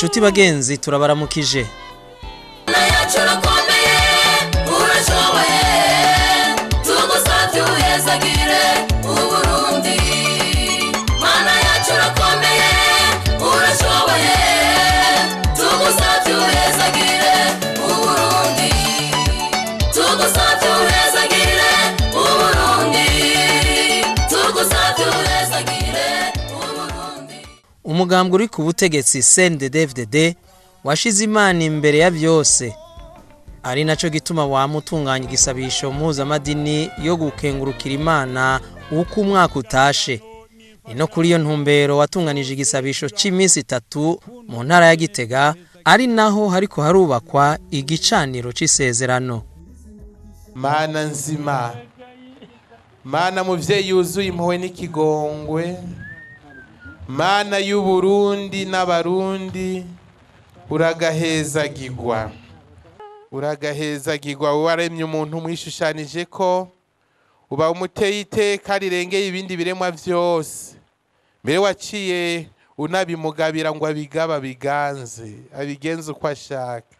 Inshuti bagenzi turabaramukije. Umugambwe uri ku butegetsi CNDD-FDD washize Imana imbere ya byose, ari naco gituma wamutunganya igisabisho mpuzamadini yo gukengurukira Imana uko umwaka utashe. Ni no kuri iyo ntumbero watunganije igisabisho cy'iminsi 3 mu ntara ya Gitega, ari naho hariko harubakwa igicaniro c'isezerano. Mana nzima, Mana muvyeyi yuzuye impuhwe n'ikigongwe, Mana y'u Burundi n'abarundi, uragahezagirwa waremye umuntu mwishushanije ko uba umuteye iteka rirengeye ibindi biremwa vyose, mbere waciye unabimugabira ngo abigaba biganze abigenze uko ashaka.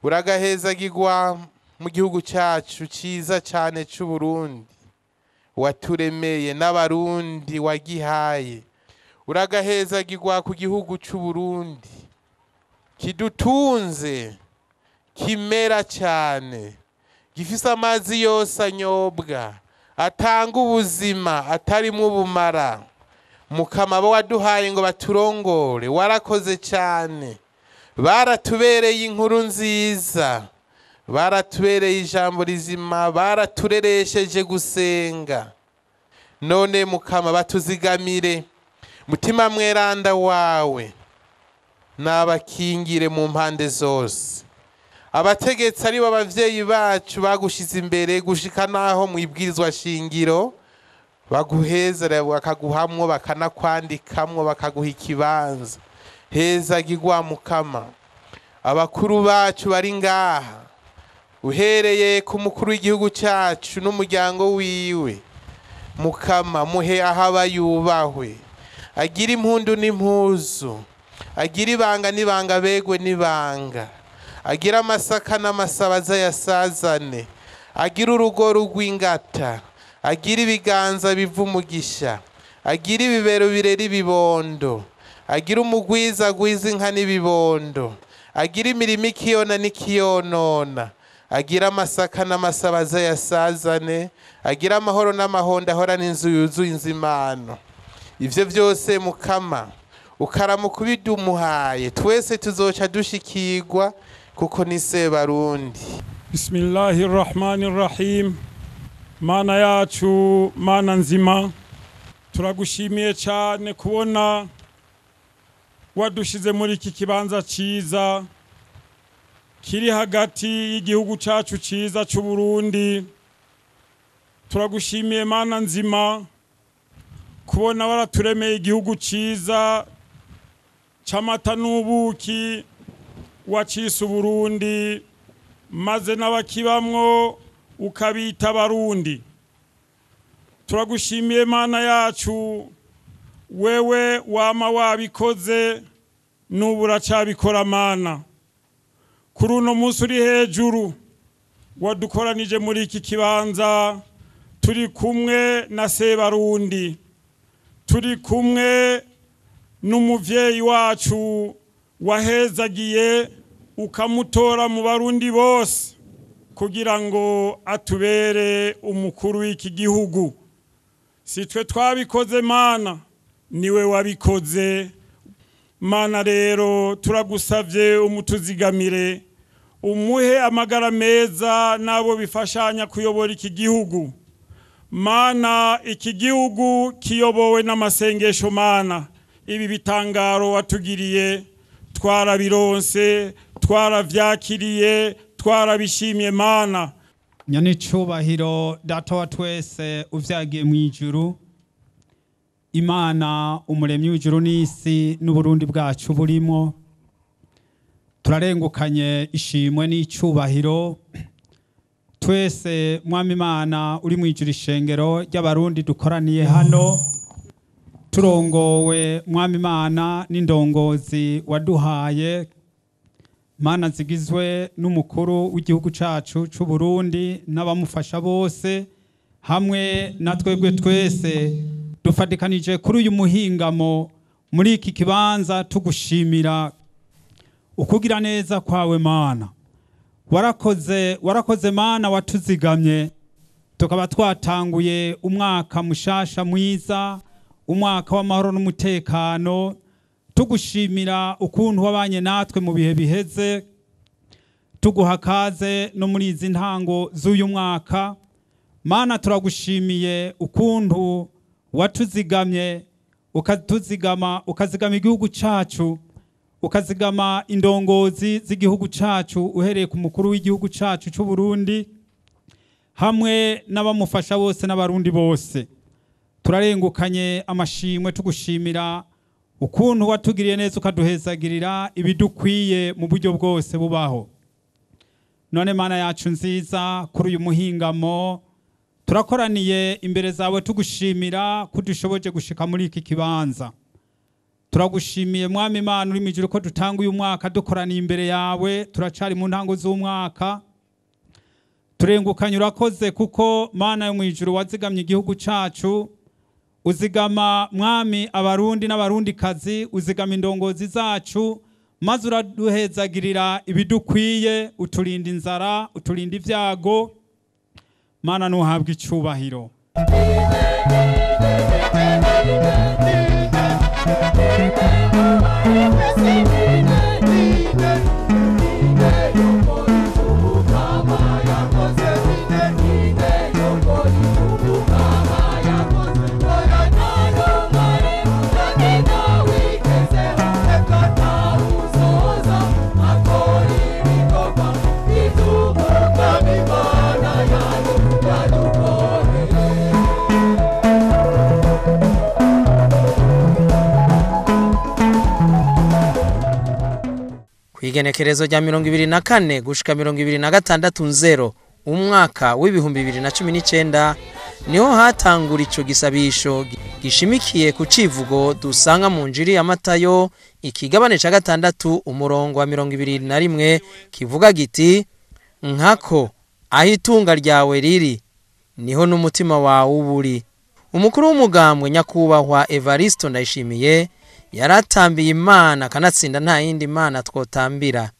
Uragahezagirwa mu gihugu cyacu ciza cyane cy'u Burundi, waturemeye n'abarundi wagihaye. Uragahezagirwa ku gihugu cy'u Burundi kidutunze, kimera cyane, gifise amazi yose anyobwa, atanga ubuzima atarimo ubumara. Mukama bo waduhaye ngo baturongore, warakoze cyane. Baratubereye inkuru nziza, baratubereye ijambo rizima, baratureresheje gusenga. None Mukama batuzigamire, mutima mweranda wawe nabakingire mu mpande zose. Abategetsi ari bo bavyeyi bacu bagushize imbere gushika naho mwibwirizwa shingiro, baguhezera bakaguhamwo bakanakwandikamwo bakaguha ikibanza. Hezagirwa Mukama abakuru bacu bari ngaha, uhereye ku mukuru w'igihugu cyacu n'umuryango wiwe. Mukama muhe ahaba yubahwe, agira impundu n'impuzu, agira ibanga n'ibanga begwe n'ibanga, agira amasaka n'amasabaza yasazane, agira urugo rw'ingata, agira ibiganza biva umugisha, agira ibibero birera ibibondo, agira umugwiza gwiza inka n'ibibondo, agira imirimo ikiyona n'ikiyonona, agira amasaka n'amasabaza yasazane, agira amahoro n'amahonda ahorana inzu yuzuye inzimano. Ivyo byose Mukama ukaramu kubidumuhaye, twese tuzoca dushikirwa kuko ni se Barundi. Bismillahirrahmanirrahim. Mana yacu, Mana nzima, turagushimiye cyane kubona wadushize muri iki kibanza ciza kiri hagati y'igihugu cyacu ciza cy'u Burundi. Turagushimiye Mana nzima kubona waraturemeye igihugu ciza c'amata n'ubuki, wacise Burundi maze n'abakibamwo ukabita Barundi. Turagushimiye Mana yacu, wewe wama wabikoze n'ubu uracabikora Mana. Kuri uno munsi uri hejuru wadukoranije muri iki kibanza, turi kumwe na se Barundi, turi kumwe n'umuvyeyi wacu wahezagiye ukamutora mu Barundi bose kugira ngo atubere umukuru w'iki gihugu. Si twe twabikoze Mana, niwe wabikoze Mana. Rero turagusavye umutuzigamire, umuhe amagara meza nabo bifashanya kuyobora iki gihugu. Mana, iki gihugu kiyobowe n'amasengesho Mana. Ibi bitangaro watugiriye twarabironse, twaravyakiriye, twarabishimye Mana. Nyane cubahiro data wa twese uvyagiye mu ijuru, Imana umuremyi w'ijuru n'isi n'uburundi bwacu burimo, turarengukanye ishimwe n'icubahiro. Twese Mwami Imana uri mu ijuru ishengero ry'abarundi dukoraniye hano, turongowe mwami Imana n'indongozi waduhaye Mana zigizwe n'umukuru w'igihugu cacu c'u Burundi n'abamufasha bose hamwe na twebwe twese dufatikanije kuri uyu muhingamo muri iki kibanza tugushimira ukugira neza kwawe Mana. Warakoze Mana, watuzigamye tukaba twatanguye umwaka mushasha mwiza, umwaka w'amahoro n'umutekano, tugushimira ukuntu wabanye natwe mu bihe biheze, tuguhakaze no muri izi ntango z'uyu mwaka. Mana turagushimiye ukuntu watuzigamye, ukazigama igihugu cacu, ukazigama indongozi z'igihugu cacu uhereye ku mukuru w'igihugu cacu c'u Burundi hamwe n'abamufasha bose n'abarundi bose. Turarengukanye amashimwe tugushimira ukuntu watugiriye neza ukaduhezagirira ibidukwiye mu buryo bwose bubaho. None Mana yacu nziza, kuri uyu muhingamo turakoraniye imbere zawe tugushimira kudushoboje gushika muri iki kibanza. Turagushimiye mwami Imana uri mijuru ko dutanga uyu mwaka dukoraniye imbere yawe, turacari mu ntango z'umwaka. Turengukanye urakoze kuko Mana yo mwijuru wazigamye igihugu cacu, uzigama mwami abarundi n'abarundi kazi, uzigama indongozi zacu, maze uraduhezagirira ibidukwiye, uturinda inzara, uturinda ivyago. Mana nuhabwa icubahiro. Igenekerezo rya 24 gushika 26 umwaka w'ibihumbi 2019 niho hatangura ico gisabisho gishimikiye ku civugo dusanga mu njiri ya Matayo ikigabane ca 6 umurongo wa 21 kivuga giti nkako aho itunga ryawe riri niho n'umutima wawe uburi. Umukuru w'umugambwe nyakubahwa Evaristo Ndayishimiye yaratambiye Imana kanatsinda nta yindi Mana twotambira.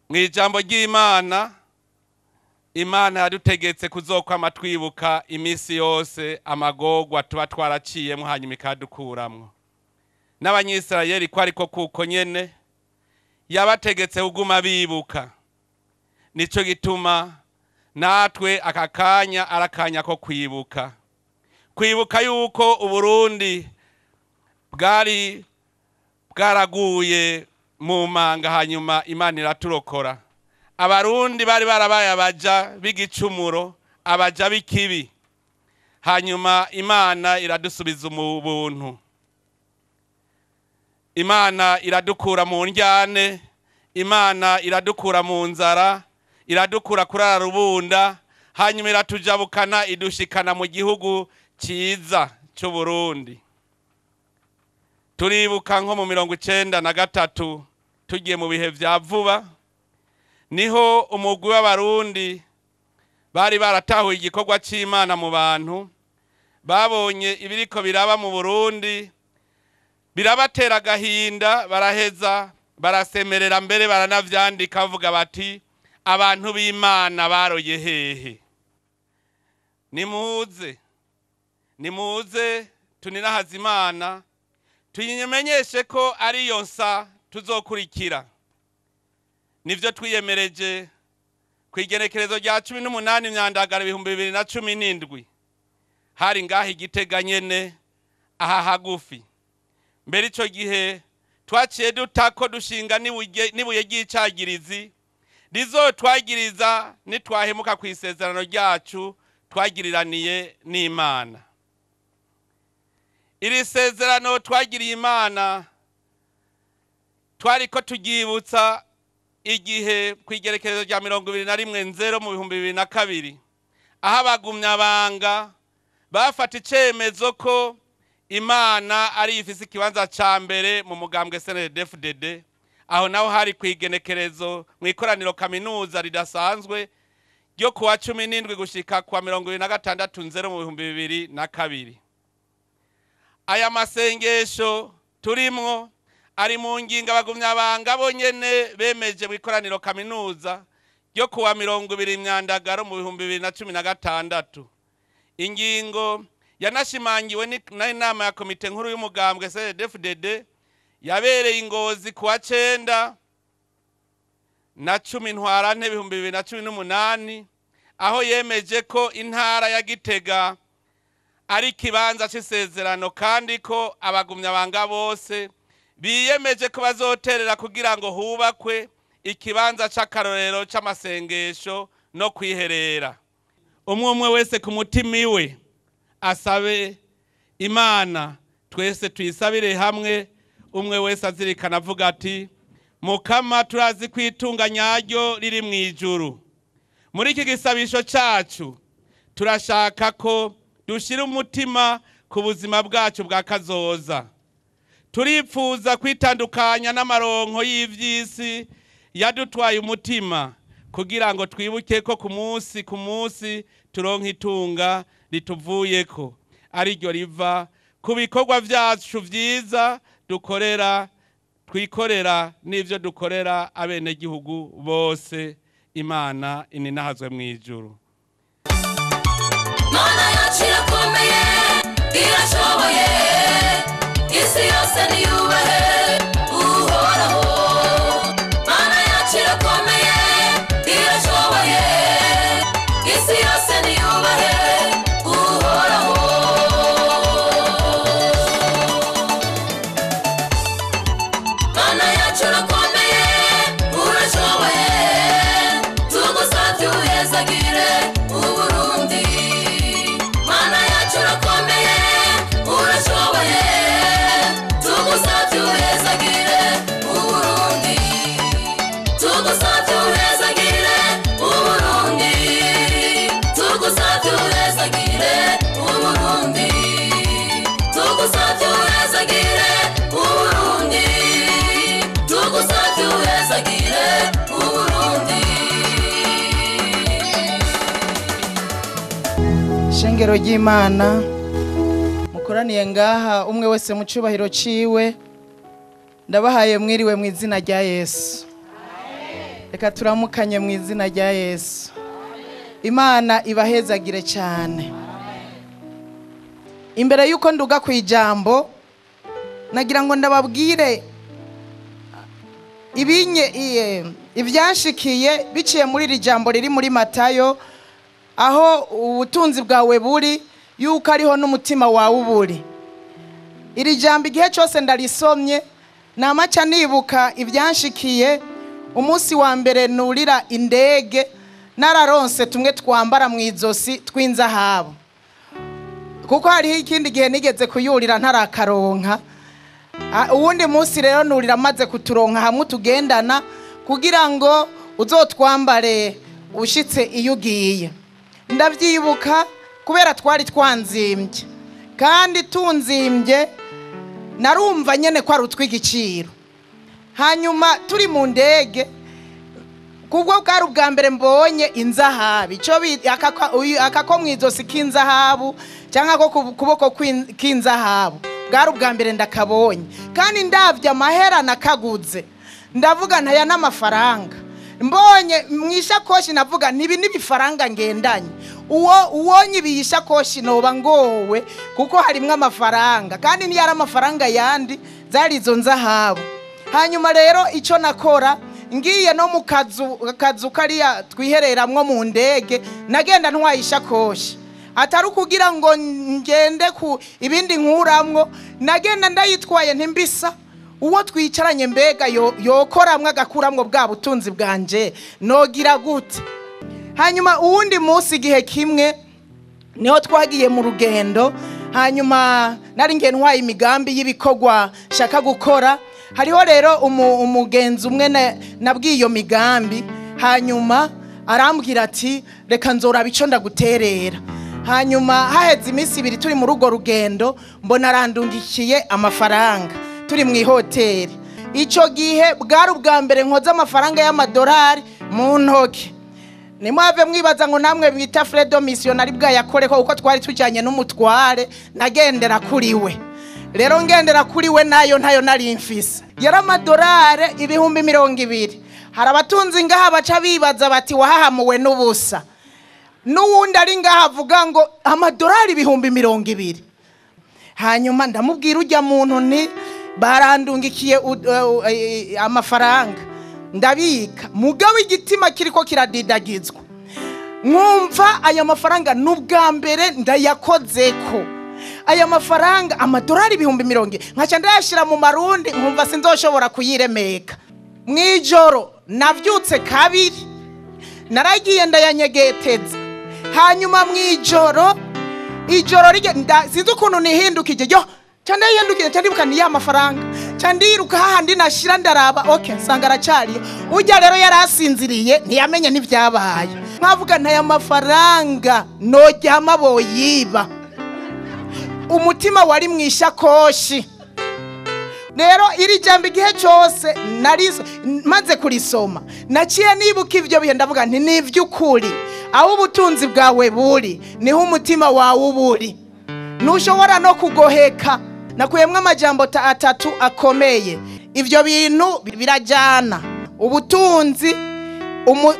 Mwijambo ry'Imana, Imana yadutegetse kuzokwama twibuka imisi yose amagorwa tuba twaraciyemo hanyuma ikadukuramwo. N'abanyisirayeli ko ariko kuko nyene yabategetse kuguma bibuka. Nico gituma natwe akakanya arakanya ko kwibuka. Kwibuka yuko Uburundi bwaraguye mu manga hanyuma Imana iraturokora. Abarundi bari barabaye abaja b'igicumuro, abaja b'ikibi, hanyuma Imana iradusubiza mu buntu. Imana iradukura mu njyane, Imana iradukura mu nzara, iradukura kurara rubunda, hanyuma iratujabukana idushikana mu gihugu ciza c'u Burundi. Turibuka nko mu 1993 tugiye mu bihe vya vuba, niho umugwi w'abarundi bari baratahuye igikorwa c'Imana mu bantu, babonye ibiriko biraba mu Burundi, birabatera gahinda, baraheza barasemerera, mbere baranavyandika bavuga bati abantu b'Imana baroye hehe. Nimuze tuninahaza Imana, tuyimenyeshe ko ari yonsa tuzokurikira. Nivyo twiyemereje ku igenekerezo rya 18 myandagara 2017 hari ngaho Gitega nyene aha hagufi. Mbere ico gihe twaciye dutako dushinga nibuye ry'icagirizi rizotwagiriza nitwahemuka ku isezerano ryacu twagiriraniye n'Imana. Iri sezerano twagiriye Imana twariko tugibutsa igihe kwigerekerezo rya 21 mu 2022 aho abagumyabanga bafata icemezo ko Imana ari ifise ikibanza ca mbere mu mugambwe CNDD-FDD, aho naho hari kwigenekerezo mu ikoraniro kaminuza ridasanzwe ryo kuwa 17 gushika kwa 26 mu 2022. Aya masengesho turimwo ari mu ngingo abagumyabanga bonyene bemeje mu ikoraniro kaminuza ryo kuwa 20 Myandagaro mu 2016. Ingingo yanashimangiwe n'inama ya komite nkuru y'umugambwe CNDD-FDD yabereye Ingozi kuwa 9 na 10 Ntwarante 2018, aho yemeje ko intara ya Gitega ari kibanza c'isezerano kandi ko abagumyabanga bose biyemeje ko bazoterera kugira ngo hubakwe ikibanza c'akarorero c'amasengesho no kwiherera. Umwe wese ku mutima iwe asabe Imana, twese tuyisabire hamwe, umwe wese azirikana avuga ati Mukama turazi kwitunga nyaryo riri mu ijuru. Muri iki gisabisho cacu turashaka ko dushira umutima ku buzima bwacu bwa kazoza. Turipfuza kwitandukanya n'amaronko y'ivyisi yadutwaye umutima kugira ngo twibuke ko ku munsi turonka itunga rituvuyeko, ariryo riva ku bikorwa vyacu vyiza twikorera n'ivyo dukorera abenegihugu bose. Imana ininahazwe mu ijuru. Mana yacu irakomeye irashoboye, isi yose niyubahe uhoraho. Mana yacu irakomeye irashoboye, isi yose niyubahe uhoraho. Mana yacu irakomeye urashoboye, tugusavye uhezagire Uburundi. Mana yacu irakomeye urashoboye, tugusavye uhezagire Uburundi. Tugusavye uhezagire Uburundi, tugusavye uhezagire Uburundi, tugusavye uhezagire Uburundi, tugusavye uhezagire Uburundi. Shengero ry'Imana mukoraniye ngaha umwe wese mu cubahiro ciwe, ndabahaye mwiriwe mu izina rya Yesu. Reka turamukanye mu izina rya Yesu. Imana ibahezagire cyane. Imbere yuko nduga ku ijambo nagira ngo ndababwire ivyashikiye biciye muri iri jambo riri muri Matayo, aho ubutunzi bwawe buri yuko ariho n'umutima wawe uburi. Iri jambo igihe cyose ndarisomye namaca nibuka ibyanshikiye umunsi wa mbere nurira indege nararonse tumwe twambara mu izosi tw'inzahabu, kuko hariho ikindi gihe nigeze kuyurira ntarakaronka. Uwundi munsi rero nurira maze kuturonka hamwe tugendana kugira ngo uzotwambare ushitse iyo ugiye. Ndavyibuka kubera twari twanzimbye, kandi tunzimbye narumva nyene ko ari utw'igiciro. Hanyuma turi mu ndege, kubwo bwari ubwa mbere mbonye inzahabu, ico akako mwizosi k'inzahabu cyangwa ko kuboko k'inzahabu, bwari ubwa mbere ndakabonye. Kandi ndavye amahera nakaguze, ndavuga ntaya n'amafaranga. Mbonye mwishakoshi navuga ntibi n'ibifaranga ngendanye. Uwonye ibishakoshi noba ngowe kuko harimwe amafaranga, kandi ntiyari amafaranga yandi, zari izo nzahabu. Hanyuma rero ico nakora, ngiye no mu kazu kariya twihereramwo mu ndege, nagenda ntwaye ishakoshi. atari kugira ngo ngende ku ibindi nkuramwo nagenda ndayitwaye ntimbisa uwo twicaranye mbega yokoramwe agakuramwo bwa butunzi bwanje nogira gute. Hanyuma uwundi munsi igihe kimwe niho twagiye mu rugendo, hanyuma nari ngiye ntwaye imigambi y'ibikogwa shaka gukora. Hariho rero umugenzi umwe nabwiye iyo migambi, hanyuma arambwira ati reka nzoraba ico ndaguterera. Hanyuma haheze iminsi 2 turi mu rugo rugendo, mbona arandungikiye amafaranga turi mu ihoteli. Ico gihe bwari ubwa mbere nkoze amafaranga y'amadolari mu ntoki. Nimwave mwibaza ngo namwe bita Fredo missionary bwa yakoreko uko twari tujanye n'umutware nagendera kuri we. Rero ngendera kuri we nayo ntayo nari mfise. Yara amadolari 200,000. Hari abatunzi ngaha baca bibaza bati wahahamuwe n'ubusa. N'uwundi ari ngaha avuga ngo amadolari 200,000. Hanyuma ndamubwira ujya muntu nti barandungikiye amafaranga ndabika mugabo igitima kiriko kiradidagizwa. Nkumva aya mafaranga n'ubwa mbere ndayakozeko. Aya mafaranga amadolari 200,000 nkaca ndayashira mu marundi, nkumva sinzoshobora kuyiremeka. Mwijoro navyutse kabiri naragiye ndayanyegeteza. Hanyuma mwijoro ijoro rige sinzi ukuntu nihindukije yo cyane yindukije cyandibuka ni ya mafaranga cyandiruka hahandi nashira ndaraba okay sanga aracariyo. Ujya rero yarasinziriye ntiyamenye n'ivyabaye. Nkavuga ntaya mafaranga nojyama boyiba. Umutima wari mwishakoshi. Rero iri jambo igihe cyose narizo maze kurisoma naciye nibuka ivyo bihe ndavuga nti nivy'ukuri aho ubutunzi bwawe buri niho umutima wawe uburi. Nushobora no kugoheka. Nakuyemwe amajambo atatu akomeye. Ivyo bintu birajana: ubutunzi,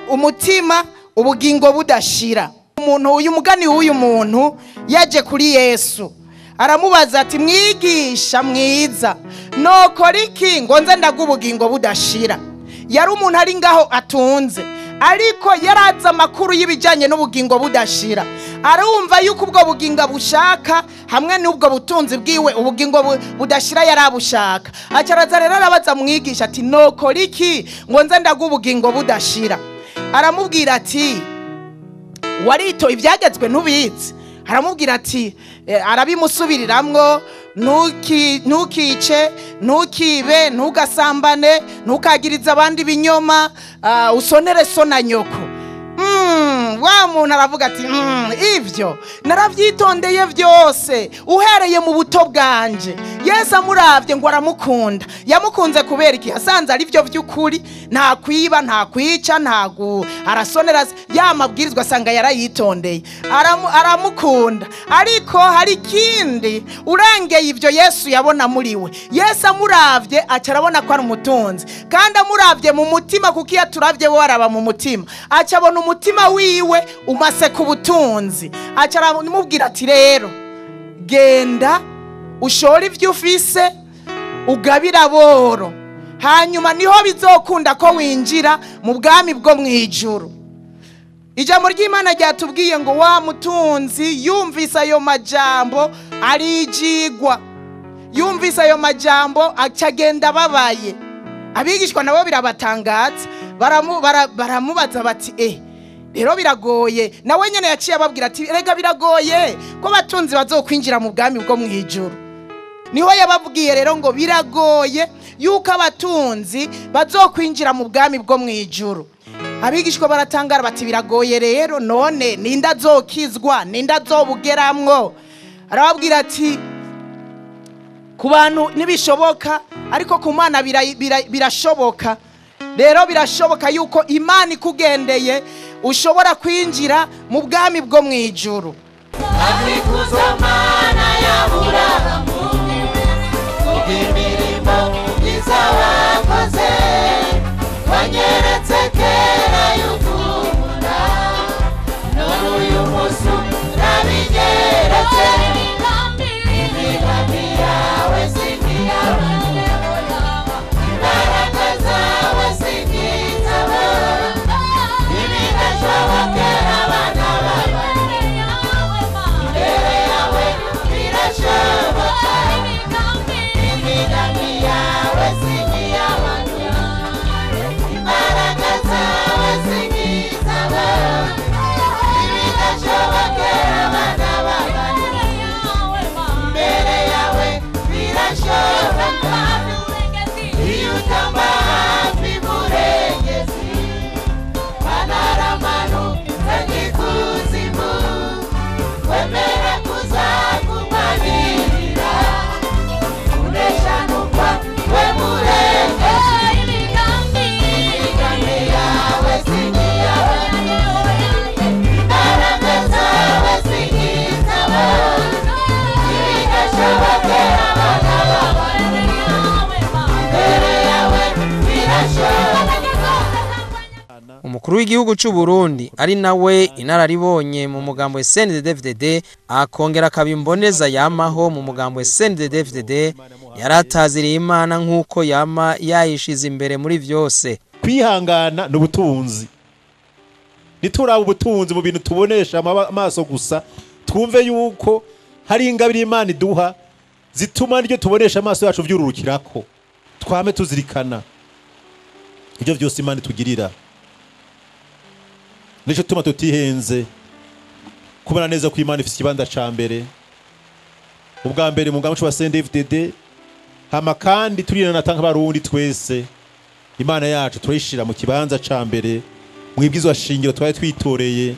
umutima, ubugingo budashira. Umuntu uyu mugani w'uyu muntu yaje kuri Yesu aramubaza ati mwigisha mwiza nokora iki ngo nze ndagubugingo budashira. Yari umuntu ari ngaho atunze ariko yaraza makuru y'ibijanye n'ubugingo budashira. Arumva yuko ubwo bugingo bushaka hamwe n'ubwo butunzi bwiwe ubugingo budashira yarabushaka. Acaraza rero arabaza mwigisha ati nokora iki ngo nze ndagubugingo budashira. Aramubwira ati warito ivyagezwe ntubizi. Aramubwira ati arabimusubiriramwo ntukice, ntukibe, ntugasambane, ntukagiriza abandi binyoma, usonere so na nyoko. Wa muntu aravuga ati ivyo naravyitondeye vyose uhereye mu buto bwanje. Yesu amuravye ngo aramukunda. Yamukunze kubera iki? Asanze ari byo vy'ukuri, nta kwiba, nta kwica, nta arasonera ya mabwirizwa asanga yarayitondeye. Aramukunda. Ariko hari ikindi urengeye ivyo Yesu yabona muri we. Yesu amuravye acarabona ko ari umutunzi, kandi amuravye mu mutima kuko yaturavye bo araba mu mutima. Acabona umutima wiwe umase ku butunzi. Acaramubwira ati rero genda ushora ivyo ufise ugabira boro, hanyuma niho bizokunda ko winjira mu bwami bwo mwijuru. Ijambo ry'Imana ryatubwiye ngo wa mutunzi yumvise ayo majambo arijigwa. Yumvise ayo majambo acagenda babaye. Abigishwa nabo birabatangaza baramubaza bati rero biragoye. Nawe nyene yaciye ababwira ati rega biragoye ko batunzi bazokwinjira mu bwami bwo mwijuru. Niho yababwiye rero ngo biragoye yuko abatunzi bazokwinjira mu bwami bwo mwijuru. Abigishwa baratangara bati biragoye rero none ninda azokizwa, ninda azobugeramwo. Arababwira ati ku bantu nibishoboka ariko ku Mana birashoboka. Rero birashoboka yuko Imana ikugendeye ushobora kwinjira mu bwami bwo mwijuru. Abikuza Mana yabura imirimo izabakoze wanyeretse kera y'ukubura none uyu munsi urabigeretse. Imigambi yawe sinkiyawe, imbaraga zawe sinkizabo, ibidashobokera abana bawe singiye abantu imbaraga zawe singizabo ibidashobokera abana b'abantu imbere yawe birashoboka iyo utamba hafi murengezi panaramanu tagikuzimu wemera kuzakumanirira uneshanukwa we murengezi imigambi yawe singiyawe imbaraga zawe singizabo ibidashobokera abana b'abantu imbere yawe birashoboka. umukuru w'igihugu cy'u Burundi ari nawe inararibonye mu mugambo wa CNDD-FDD akongera akabimboneza yamaho mu mugambo wa CNDD-FDD yarataziriye Imana nk'uko yama yayishize imbere muri byose. Kwihangana n'ubutunzi nituraba ubutunzi mu bintu tubonesha amaso gusa twumve yuko hari ingabire Imana iduha zituma niryo tubonesha amaso yacu vyururukirako twame tuzirikana ibyo byose Imana itugirira. Nico tuma tutihenze kubona neza ko Imana ifite ikibanza ca mbere ubwa mbere mu mugambo wa CNDD-FDD hama kandi turina natanga barundi twese Imana yacu turayishira mu kibanza ca mbere mwibwizwa shingiro twaye twitoreye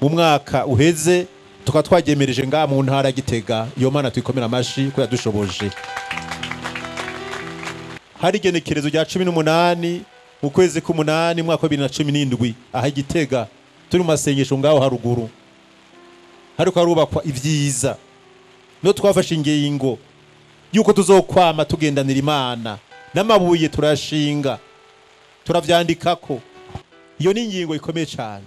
mu mwaka uheze tukatwagemereje nga mu ntara Gitega. Iyo Mana tuyikomera amashi ko yadushoboje. Hari igenekerezo rya 18 mu kwezi k'umunani mwaka wa 2017 aha Gitega turi mu masengesho ngaho haruguru hariko harubakwa ivyiza no twafashe ingingo yuko tuzokwama tugendanira Imana n'amabuye turashinga turavyandikako. Iyo ni ingingo ikomeye cyane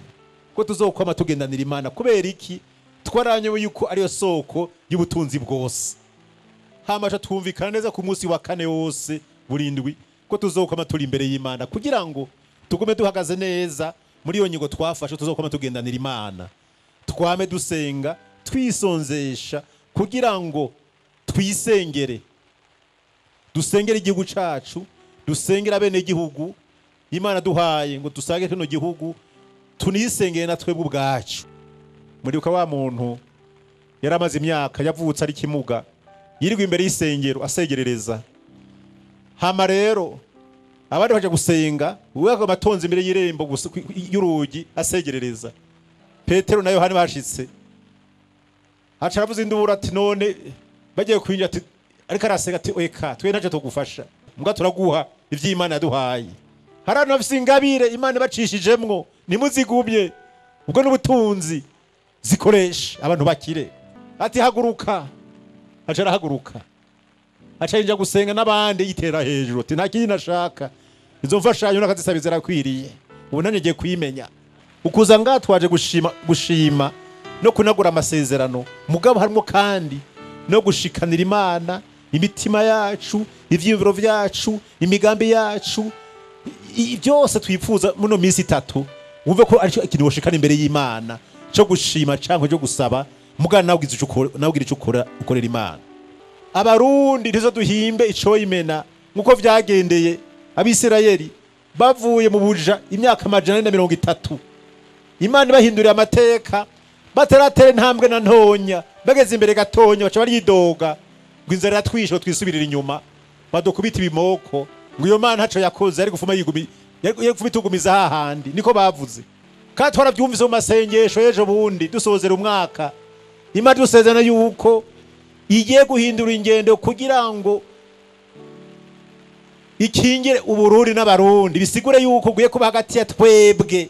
ko tuzokwama tugendanira Imana. Kubera iki? Twaranyoye yuko ariyo soko y'ubutunzi bwose. Hamaje twumvikana neza ku munsi wa kane wose burindwi ko tuzokwama turi imbere y'Imana kugira ngo tugume duhagaze neza muri iyo nyigo twafashe. Tuzokwama tugendanira Imana twame dusenga twisonzesha kugira ngo twisengere, dusengere igihugu cacu, dusengera bene igihugu Imana duhaye ngo dusage kino gihugu tunisengere na twebwe ubwacu. Muri uka wa muntu yaramaze imyaka yavutse ari kimuga yirirwa imbere y'isengero asegerereza. Hama rero abandi baje gusenga uwego matonze imbere y'irembo y'urugi asegerereza. Petero na Yohana bashitse aca aravuza indubura ati none bagiye kwinjira ati ariko arasenga ati eka twe naje tugufasha mbwa turaguha ivy'Imana yaduhaye. Harano bafise ingabire Imana bacishijemwo nimuzigubye ubwo n'ubutunzi zikoresha abantu bakire. Ati haguruka aca arahaguruka aca yinja gusenga n'abandi yitera hejuru ati nta kindi nashaka izo mfashanyo nakazisabizera kwiriye ubu nanjye kwimenya. Ukuza nga twaje gushima no kunagura amasezerano mugabo harimo kandi no gushikanira Imana imitima yacu, ivyimviro vyacu, imigambi yacu, byose twifuza muno minsi 3 wumve ko ari cyo ikintu woshikana imbere y'Imana cyo gushima canke cyo gusaba mugana nawugize icyo ukorera Imana. Abarundi ndizo duhimbe ico imena nkuko vyagendeye Abisirayeli bavuye mu buja imyaka 130 Imana bahindurira amateka bateratere ntambwe na ntonya bageze imbere gatonya baca baridoga ngo inzara yatwishe twisubirira inyuma badukubita ibimoko ngo iyo Mana haco yakoze ari gufuma itugumiza hahandi niko bavuze. Kandi twaravyumvise mu masengesho ejo bundi dusozera umwaka Imana dusezerana yuko igiye guhindura ingendo kugira ngo ikingire Uburundi n'Abarundi. Bisigure yuko guye kuba hagati ya twebwe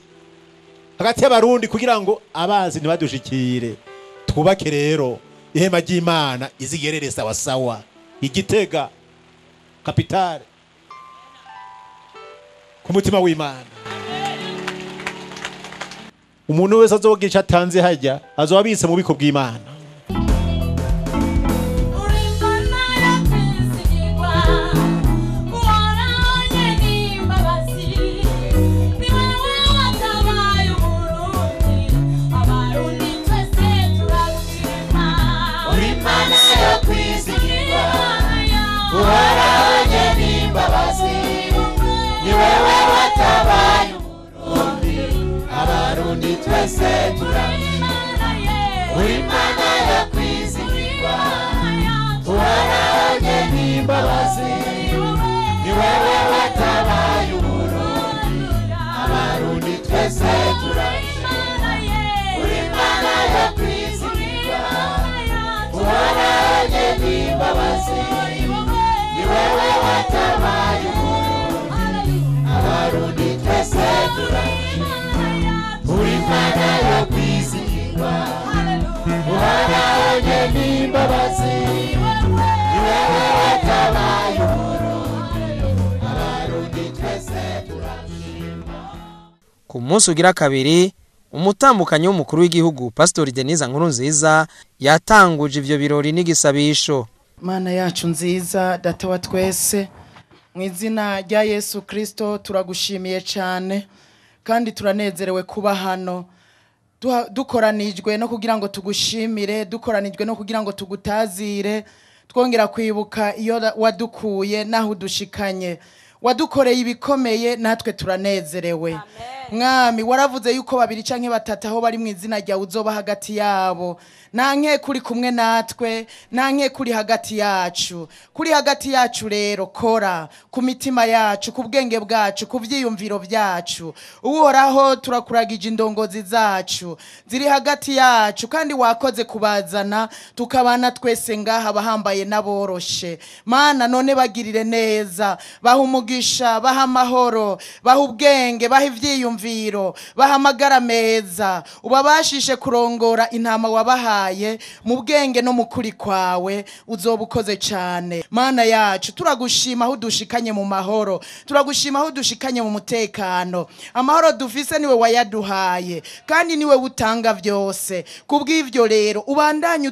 hagati y'Abarundi kugira ngo abazi ntibadushikire. Twubake rero ihema ry'Imana izigerere sawa sawa Igitega kapitale ku mutima w'Imana. Umuntu wese azogisha atanze hajya azobabitse mu biko bw'Imana. Uharanye nimba twese turashima uri Mana yo kwizigirwa uhoraho n'imbabazi ni wewe watabaye uburundi abarundi twese turashima uri Mana yo kwizigirwa uhoraho n'imbabazi ni wewe watabaye uburundi abarundi twese turashima uri Mana yo kwizigirwa uhoraho n'imbabazi ni wewe watabaye uburundi abarundi twese turashima. Ku munsi ugira kabiri umutambukanyi w'umukuru w'igihugu Pastor Denise Nkurunziza yatanguje ivyo birori n'igisabisho. Mana yacu nziza data wa twese mu izina rya Yesu Kristo turagushimiye cyane kandi turanezerewe kuba hano dukoranijwe no kugira ngo tugushimire dukoranijwe no kugira ngo tugutazire twongera kwibuka iyo wadukuye naho udushikanye wadukoreye ibikomeye natwe turanezerewe. Mwami waravuze yuko babiri canke batatu aho bari mu izina ryawe uzoba hagati yabo nanke kuri kumwe natwe nanke kuri hagati yacu rero kora ku mitima yacu ku bwenge bwacu ku vyiyumviro vyacu uhoraho turakuragije indongozi zacu ziri hagati yacu kandi wakoze kubazana tukabana twese ngaha bahambaye naboroshe. Mana none bagirire neza baha umugisha baha amahoro baha ubwenge baha ivyiyumviro baha amagara meza ubabashishe kurongora intama wabahaye mu bwenge no mu kuri kwawe uzoba ukoze cyane. Mana yacu turagushima aho dushikanye mu mahoro turagushima aho dushikanye mu mutekano amahoro dufise niwe wayaduhaye kandi niwe utanga byose. Kubw'ivyo rero ubandanye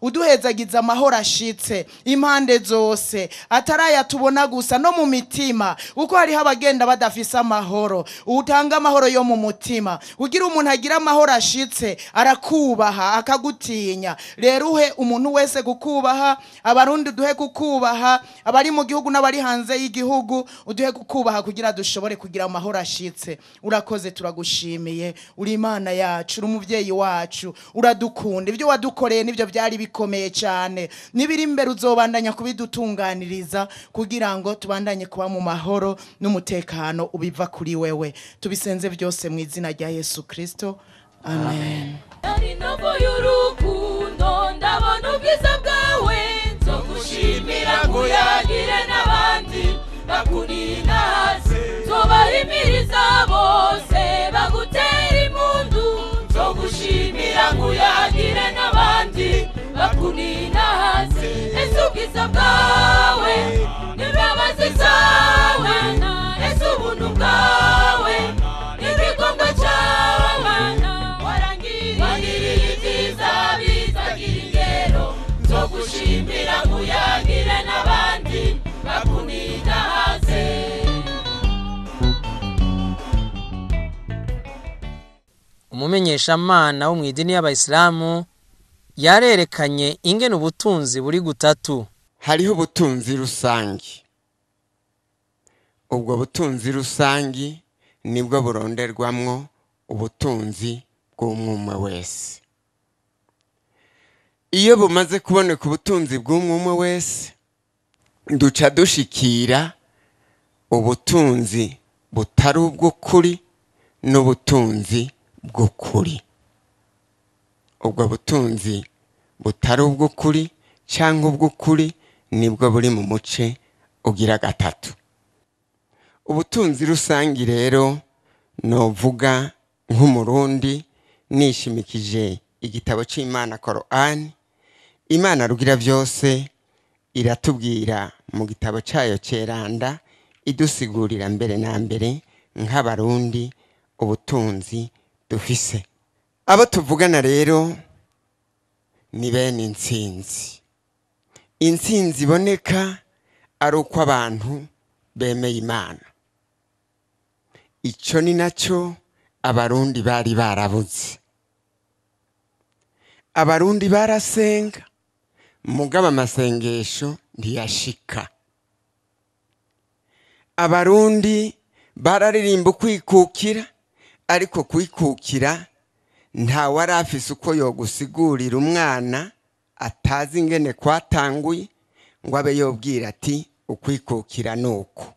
uduhezagiza amahoro ashitse impande zose ataraya tubona gusa no mu mitima uko hari abagenda badafise amahoro utanga amahoro yo mu mutima ugira umuntu agira amahoro ashitse arakubaha akagutinya. Rero uhe umuntu wese gukubaha abarundi duhe kukubaha abari mu gihugu n'abari hanze y'igihugu uduhe kukubaha kugira dushobore kugira amahoro ashitse. Urakoze turagushimiye uri Imana yacu uri umuvyeyi wacu uradukunda ibyo wadukoreye nivyo byari bikomeye cyane nibiri imbere uzobandanya kubidutunganiriza kugira ngo tubandanye kuba mu mahoro n'umutekano ubiva kuri wewe tubisenze byose mu izina rya Yesu Kristo amen. Ari novo y'urukundo ndabona ubwiza bwawe nzogushimira nguyagire n'abandi bakunina hasi nzobahimiriza bose bagutera impundu nzogushimira nguyagire n'abandi bakunina hasi ese ubwiza bwawe n'imbabazi zawe ese ubuntu bwawe n'ikigongwe cyawe wangiriye ibyiza bizagira ingero nzogushimira nguyagire n'abandi bakunina hasi. Umumenyeshamana wo mu idini y'Abayisilamu yarerekanye ingene ubutunzi buri gutatu. Hariho ubutunzi rusangi. Ubwo butunzi rusangi nibwo buronderwamwo ubutunzi bw'umwe wese. Iyo bumaze kuboneka ubutunzi bw'umwe wese duca dushikira ubutunzi butari ubw'ukuri n'ubutunzi bw'ukuri. Ubwo butunzi butari ubw'ukuri cyangwa ubw'ukuri nibwo buri mu muce ugira gatatu. Ubutunzi rusangi rero novuga nk'umurundi nishimikije igitabo c'Imana Korani. Imana rugira byose iratubwira mu gitabo cyayo ceranda idusigurira mbere na mbere nk'abarundi ubutunzi dufise. Abo tuvugana rero ni bene intsinzi. Intsinzi iboneka ari uko abantu bemeye Imana. Ico ni naco abarundi bari barabuze. Abarundi barasenga mugaba amasengesho ntiyashika. Abarundi bararirimba kwikukira ariko kwikukira nta wari afise uko yogusigurira umwana atazi ingene kwatanguye ngo abe yobwira ati ukwikukira nuko,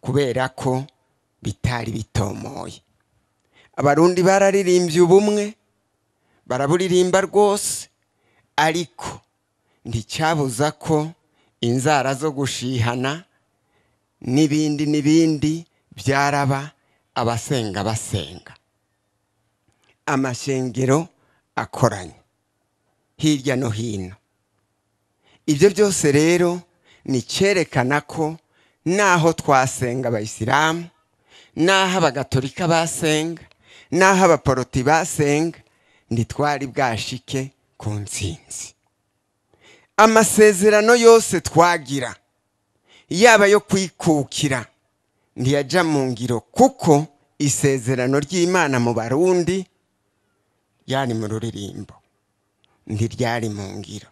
kubera ko bitari bitomoye. Abarundi bararirimbye ubumwe, baraburirimba rwose, ariko nticyabuza ko inzara zo gushihana n'ibindi byaraba abasenga basenga. Amashengero akoranye hirya no hino. Ibyo byose rero ni cyerekana ko naho twasenga abayisilamu, naho abagatolika basenga, naho abaporoti basenga, ntitwari bwashike ku ntsinzi. Amasezerano yose twagira, yaba yo kwikukira, ntiyaja mu ngiro, kuko isezerano ry'Imana mu Barundi yari mu ruririmbo, ntiryari mu ngiro.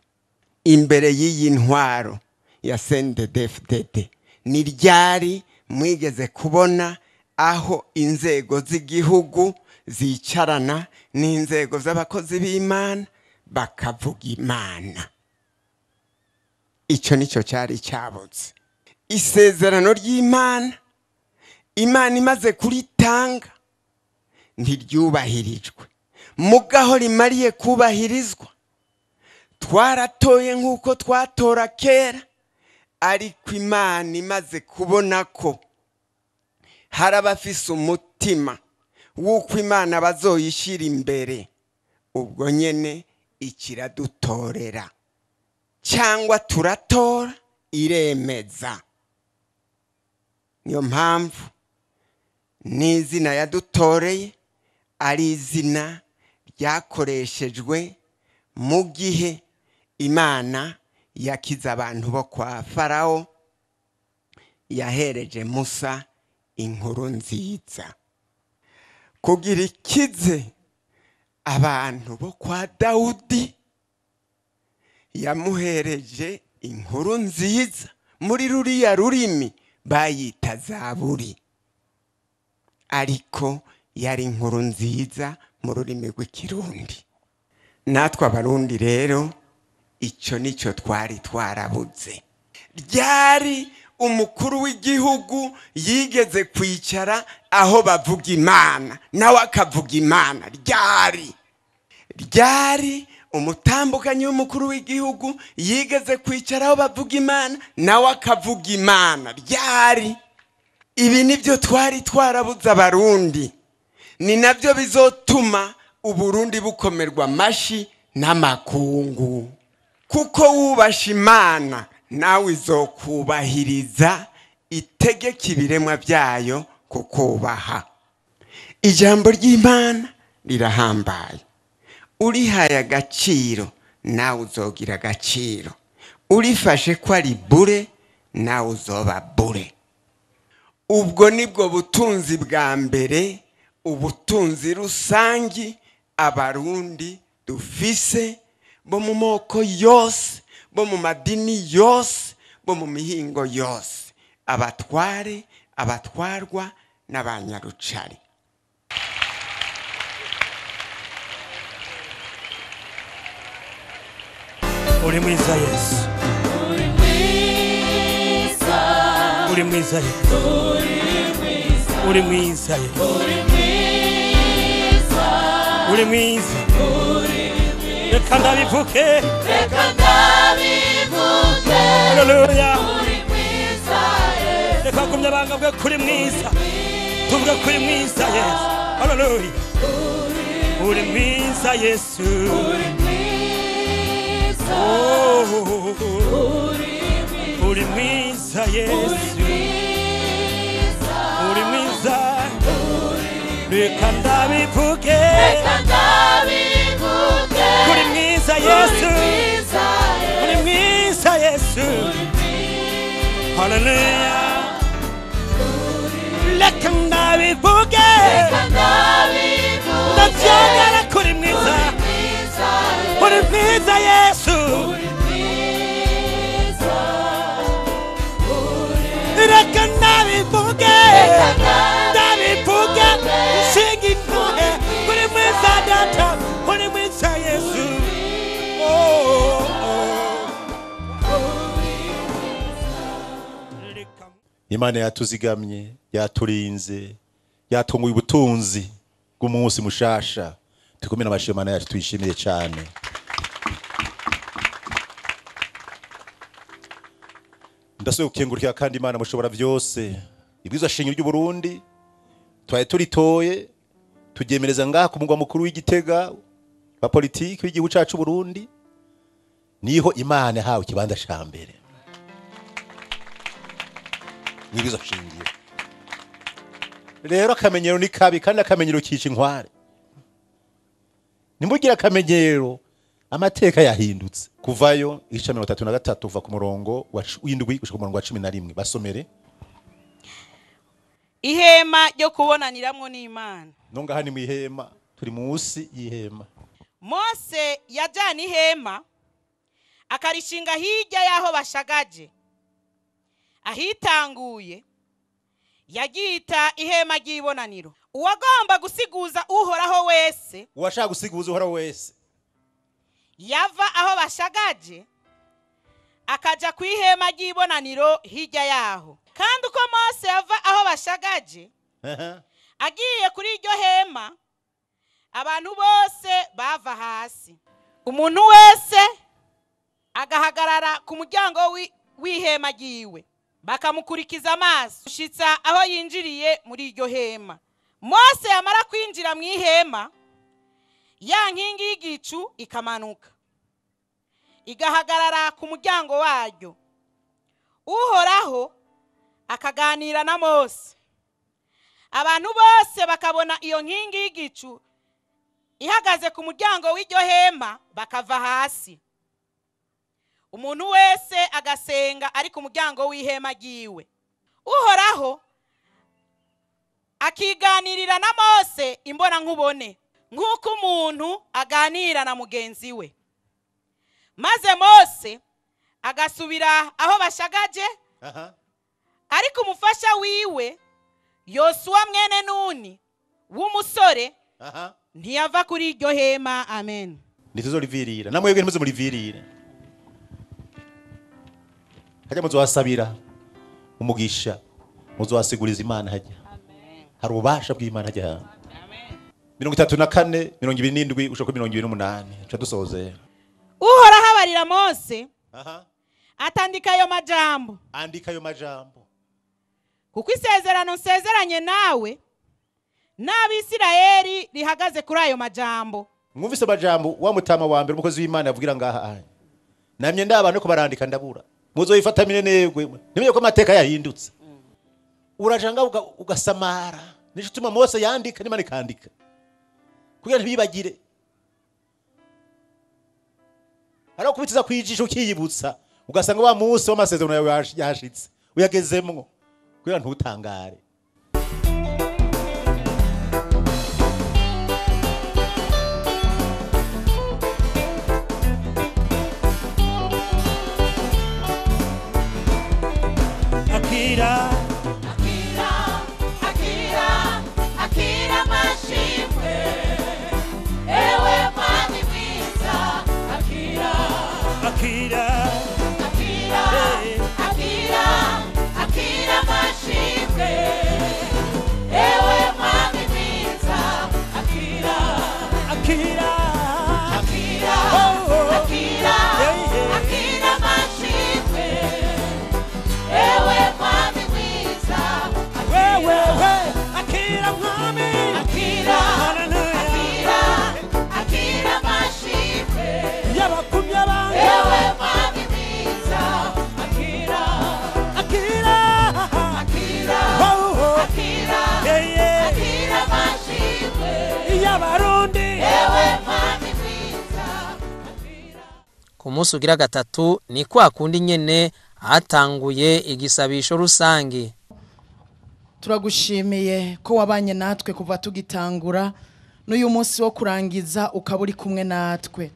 Imbere y'iyi ntwaro ya CNDD-FDD ni ryari mwigeze kubona aho inzego z'igihugu zicarana n'inzego z'abakozi b'Imana bakavuga Imana? Icyo nicyo cyari cyabuze. Isezerano ry'Imana, Imana imaze kuritanga, ntiryubahirijwe. Mugaho rimariye kubahirizwa, twaratoye nk'uko twatora kera, ariko Imana imaze kubona ko hari abafise umutima w'uko Imana bazoyishyira imbere, ubwo nyene ikiradutorera, cyangwa turatora iremeza. Niyo mpamvu n'izina yadutoreye ari izina ryakoreshejwe mu gihe Imana yakiza abantu bo kwa Farawo, yahereje Musa inkuru nziza. Kugira ikize abantu bo kwa Dawudi, yamuhereje inkuru nziza muri ruriya rurimi bayita Zaburi, ariko yari inkuru nziza mu rurimi rw'ikirundi. Natwe Abarundi rero icyo nicyo twari twarabuze. Ryari umukuru w'igihugu yigeze kwicara aho bavuga Imana nawe akavuga Imana? Ryari umutambukanyi w'umukuru w'igihugu yigeze kwicara aho bavuga Imana nawe akavuga Imana? Ibi nibyo twari twarabuze Abarundi, ni nabyo bizotuma Uburundi bukomerwa amashi n'amakungu, kuko wubasha Imana nawe izokubahiriza, itegeka ibiremwa byayo kukubaha. Ijambo ry'Imana rirahambaye, urihaye agaciro nawe uzogira agaciro, urifashe ko ari bure nawe uzoba bure. Ubwo nibwo butunzi bwa mbere, ubutunzi rusangi Abarundi dufise, bo mu moko yose, bo mu madini yose, bo mu mihingo yose, abatware, abatwarwa n'abanyarucari. Uri mwiza Yesu, uri mwiza, uri mwiza Yesu, uri mwiza Yesu, uri mwiza, reka ndabivuge, haleluya, uri mwiza Yesu, reka kumya banga bwe kuri mwiza, tuvuge kuri mwiza Yesu, haleluya, uri mwiza Yesu, uri mwiza, uri mwiza Yesu, uri mwiza, reka ndabivuge, uri mwiza Yesu, uri mwiza Yesu, haleluya, reka ndabivuge, ndabyongera kuri mwiza, uri mwiza Yesu, reka ndabivuge, shinga Imana yatuzigamye, yaturinze, yatunguye ubutunzi bw'umunsi mushasha. Tukumena amashimwe Imana yacu tuyishimiye cyane. Ndasubiye gukengurukira kandi Imana mushobora byose. Ibwirizwa shingiro ry'u Burundi twaye turitoye tugemereza ngaha ku mugwa mukuru w'Igitega ba politiki w'igihugu cyacu Burundi. Niho Imana hawe kibanza shambere. Ibwirizwa shingiro. Rero akamenyero ni kabi kandi akamenyero kica inkware. Nimugira akamenyero amateka yahindutse kuvayo igice 33 uva ku murongo w'indwi gushika ku murongo wa 11 basomere. Ihema ryo kubonaniramwo n'Imana. Nonga hani mu ihema turi munsi y'ihema. Mose yajana ihema akarishinga hirya yaho bashagaje. Ahitanguye yagita ihema ry'ibonaniro. Uwagomba gusiguza uhoraho wese, uwashaka gusiguza uhoraho wese yava aho bashagaje akaja ku ihema ry'ibonaniro hirya yaho. Kandi uko Mose yava aho bashagaje agiye kuri iryo hema, abantu bose bava hasi. Umuntu wese agahagarara ku muryango w'ihema ryiwe, bakamukurikiza amaso gushitsa aho yinjiriye muri iryo hema. Mose yamara kwinjira mu ihema, ya nkingi y'igicu ikamanuka igahagarara ku muryango waryo. Uhoraho akaganira na Mose. Abantu bose bakabona iyo nkingi y'igicu ihagaze ku muryango w'iryo hema, bakava hasi. Umuntu wese agasenga ari ku muryango w'ihema ryiwe. Uhoraho akiganirira na Mose imbona nkubone, nk'uko umuntu aganira na mugenzi we. Maze Mose agasubira aho bashagaje, ariko umufasha wiwe Yosuwa mwene Nuni w'umusore ntiyava kuri iryo hema. Amen. Nituzorivirira namwebwe ntimuze murivirire. Hajya muzohasabira umugisha, muzohasiguriza Imana hajya. Hari ububasha bw'Imana hajya. Amen. 34 27 ushaka 28 cha dusoze. Uhoraho abarira Mose atandika ayo majambo. Andika ayo majambo. Kuko isezerano nsezeranye nawe n'Abisirayeli rihagaze kuri ayo majambo. Mwumvise majambo wa mutama wa mbere umukozi w'Imana yavugira ngaha. Namye ndabane ko barandika ndabura. Muzoyifata minenegwe. Nimenye ko amateka yahindutse. Urajanga ugasamara. Nico tuma Mose yandika n'Imana ikandika. Kugira ntibibagire. Ara kubitiza kwijisho ukiyibutsa ugasanga wa Mose w'amasezerano yawe yashitse uyagezemwo kugira ntutangare. Akira mashimwe, ewe mwami mwiza. Akira mashimwe, ewe mwami mwiza. Akira mashimwe, ewe mwami mwiza. Akira mwami. Akira mashimwe, Yabakumya bange. ewe mwami mwiza. Akira mashimwe, Yabarundi. ewe mwami mwiza. Ku munsi ugira gatatu ni kwa kundi nyene hatanguye igisabisho rusangi. Turagushimiye ko wabanye natwe kuva tugitangura n'uyu munsi wo kurangiza ukaba uri kumwe natwe.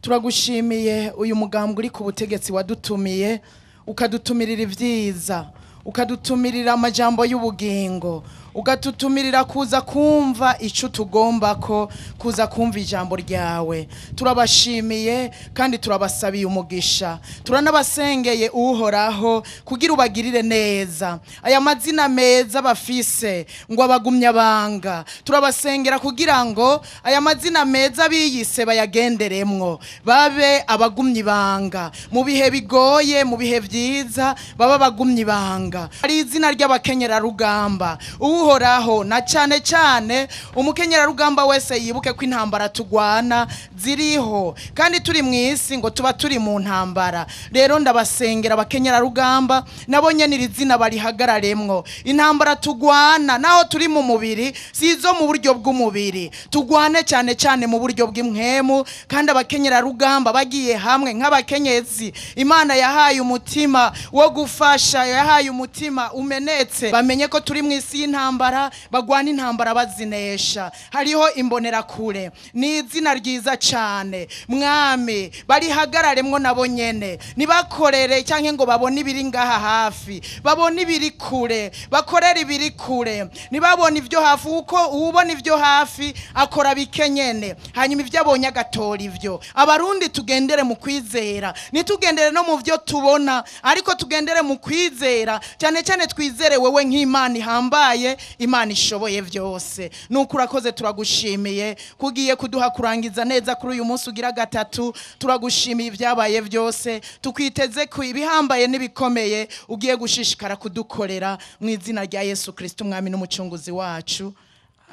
Turagushimiye uyu mugambwe uri ku butegetsi wadutumiye, ukadutumirira ivyiza, ukadutumirira amajambo y'ubugingo, ugatutumirira kuza kumva icyo tugomba ko kuza kumva ijambo ryawe. Turabashimiye kandi turabasabiye umugisha, turanabasengeye uhoraho kugira ubagirire neza aya mazina meza bafise ngo abagumya banga. Turabasengera kugira ngo aya mazina meza biyise bayagenderemwo, babe abagumyi banga mu bihe bigoye, mu bihe byiza baba abagumyi banga. Ari izina ry'abakenyerarugamba uhoraho, na cyane cyane umukenyerarugamba wese yibuke ko intambara tugwana ziriho kandi turi mu isi ngo tuba turi mu ntambara. Rero ndabasengera abakenyerarugamba nabo nyene iri zina barihagararemwo. Intambara tugwana naho turi mu mubiri sizo mu buryo bw'umubiri, tugwane cyane cyane mu buryo bw'imwemu. Kandi abakenyerarugamba bagiye hamwe nk'abakenyezi Imana yahaye umutima wo gufasha, yahaye umutima umenetse, bamenye ko turi mu isi y'intambara, bagwana intambara bazinesha. Hariho imbonerakure, ni izina ryiza cyane mwami, barihagararemwo nabo nyene, nibakorere cyangwa ngo babone ibiri ngaha hafi, babone ibiri kure, bakorere ibiri kure, nibabone ibyo hafi, uko ubona ibyo hafi akora bikenyene, hanyuma ibyo abonye agatora ibyo. Abarundi tugendere mu kwizera, nitugendere no mu byo tubona, ariko tugendere mu kwizera, cyane cyane twizere wewe nk'Imana ihambaye, Imana ishoboye byose. Nuko urakoze, turagushimiye kugiye kuduha kurangiza neza kuri uyu munsi ugira gatatu. Turagushimiye ibyabaye byose, tukwiteze ku ibihambaye n'ibikomeye ugiye gushishikara kudukorera mu izina rya Yesu Kristo umwami n'umucunguzi wacu,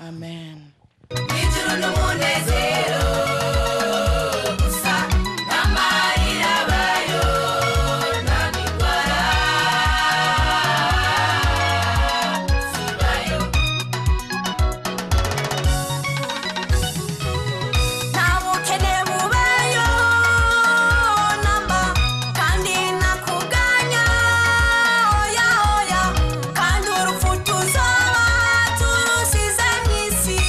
amen. Ijuru n'umunezero gusa n'amarira bayo n'amigwara sibayo. Nta bukene bubayo namba kandi nakuganya oya oya, kandi urupfu tuzoba turusize mw'isi.